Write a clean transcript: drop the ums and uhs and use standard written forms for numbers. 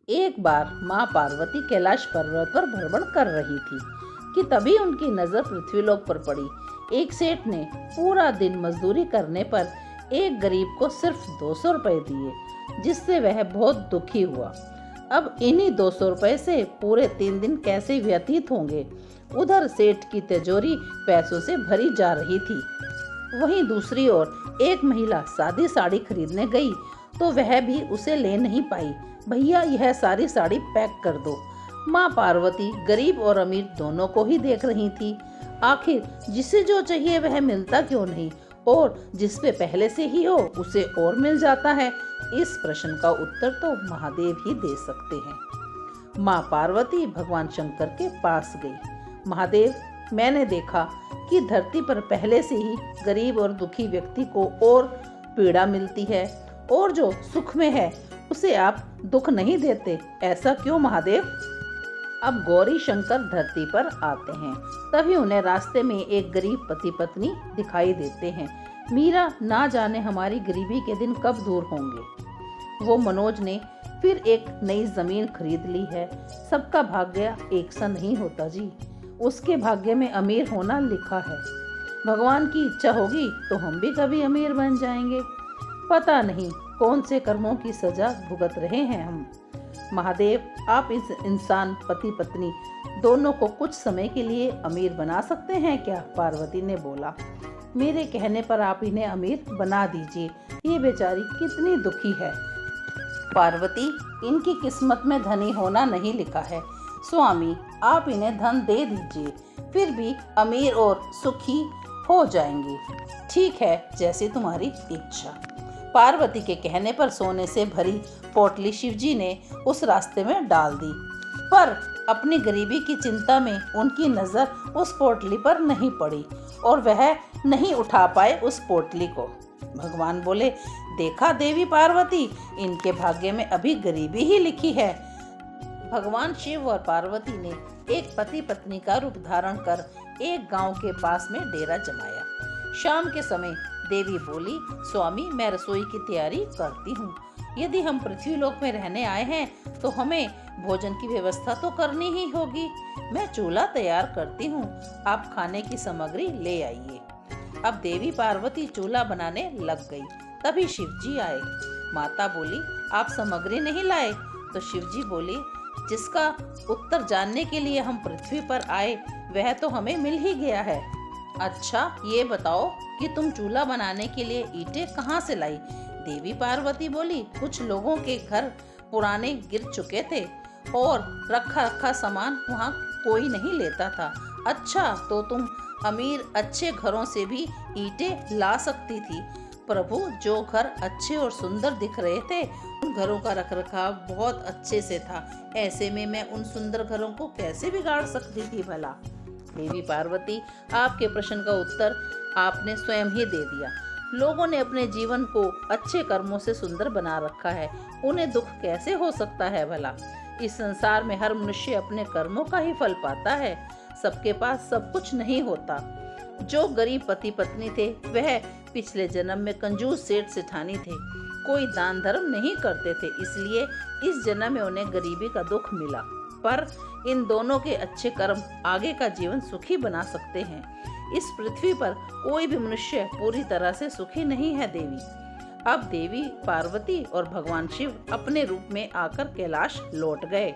एक बार माँ पार्वती कैलाश पर्वत पर भ्रमण कर रही थी कि तभी उनकी नजर पृथ्वीलोक पर पड़ी। एक सेठ ने पूरा दिन मजदूरी करने पर एक गरीब को सिर्फ 200 रुपए दिए, जिससे वह बहुत दुखी हुआ। अब इन्हीं 200 रुपए से पूरे 3 दिन कैसे व्यतीत होंगे। उधर सेठ की तिजोरी पैसों से भरी जा रही थी। वहीं दूसरी ओर एक महिला सादी साड़ी खरीदने गई तो वह भी उसे ले नहीं पाई। भैया, यह सारी साड़ी पैक कर दो। माँ पार्वती गरीब और अमीर दोनों को ही देख रही थी। आखिर जिसे जो चाहिए वह मिलता क्यों नहीं, और जिस पे पहले से ही हो उसे और मिल जाता है। इस प्रश्न का उत्तर तो महादेव ही दे सकते हैं। माँ पार्वती भगवान शंकर के पास गई। महादेव, मैंने देखा कि धरती पर पहले से ही गरीब और दुखी व्यक्ति को और पीड़ा मिलती है, और जो सुख में है उसे आप दुख नहीं देते। ऐसा क्यों महादेव? अब गौरी शंकर धरती पर आते हैं। तभी उन्हें रास्ते में एक गरीब पति पत्नी दिखाई देते हैं। मीरा, ना जाने हमारी गरीबी के दिन कब दूर होंगे। वो मनोज ने फिर एक नई जमीन खरीद ली है। सबका भाग्य एक सा नहीं होता जी। उसके भाग्य में अमीर होना लिखा है। भगवान की इच्छा होगी तो हम भी कभी अमीर बन जाएंगे। पता नहीं कौन से कर्मों की सजा भुगत रहे हैं हम। महादेव, आप इस इंसान पति पत्नी दोनों को कुछ समय के लिए अमीर बना सकते हैं क्या? पार्वती ने बोला। मेरे कहने पर आप इन्हें अमीर बना दीजिए। ये बेचारी कितनी दुखी है। पार्वती, इनकी किस्मत में धनी होना नहीं लिखा है। स्वामी, आप इन्हें धन दे दीजिए, फिर भी अमीर और सुखी हो जाएंगे। ठीक है, जैसी तुम्हारी इच्छा। पार्वती के कहने पर सोने से भरी पोटली शिवजी ने उस रास्ते में डाल दी, पर अपनी गरीबी की चिंता में उनकी नजर उस पोटली पर नहीं पड़ी और वह नहीं उठा पाए उस पोटली को। भगवान बोले, देखा देवी पार्वती, इनके भाग्य में अभी गरीबी ही लिखी है। भगवान शिव और पार्वती ने एक पति पत्नी का रूप धारण कर एक गांव के पास में डेरा जमाया। शाम के समय देवी बोली, स्वामी, मैं रसोई की तैयारी करती हूँ। यदि हम पृथ्वीलोक में रहने आए हैं तो हमें भोजन की व्यवस्था तो करनी ही होगी। मैं चूल्हा तैयार करती हूँ, आप खाने की सामग्री ले आइए। अब देवी पार्वती चूल्हा बनाने लग गई। तभी शिवजी आए। माता बोली, आप सामग्री नहीं लाए? तो शिवजी बोले, जिसका उत्तर जानने के लिए हम पृथ्वी पर आए वह तो हमें मिल ही गया है। अच्छा, ये बताओ कि तुम चूल्हा बनाने के लिए ईंटें कहाँ से लाई? देवी पार्वती बोली, कुछ लोगों के घर पुराने गिर चुके थे और रखा रखा सामान वहाँ कोई नहीं लेता था। अच्छा, तो तुम अमीर अच्छे घरों से भी ईंटें ला सकती थी। प्रभु, जो घर अच्छे और सुंदर दिख रहे थे उन घरों का रखरखाव बहुत अच्छे से था। ऐसे में मैं उन सुंदर घरों को कैसे बिगाड़ सकती थी भला? देवी पार्वती, आपके प्रश्न का उत्तर आपने स्वयं ही दे दिया। लोगों ने अपने जीवन को अच्छे कर्मों से सुंदर बना रखा है, उन्हें दुख कैसे हो सकता है भला? इस संसार में हर मनुष्य अपने कर्मों का ही फल पाता है। सबके पास सब कुछ नहीं होता। जो गरीब पति पत्नी थे वह पिछले जन्म में कंजूस सेठ सेठानी थे। कोई दान धर्म नहीं करते थे, इसलिए इस जन्म में उन्हें गरीबी का दुख मिला। पर इन दोनों के अच्छे कर्म आगे का जीवन सुखी बना सकते हैं। इस पृथ्वी पर कोई भी मनुष्य पूरी तरह से सुखी नहीं है देवी। अब देवी पार्वती और भगवान शिव अपने रूप में आकर कैलाश लौट गए।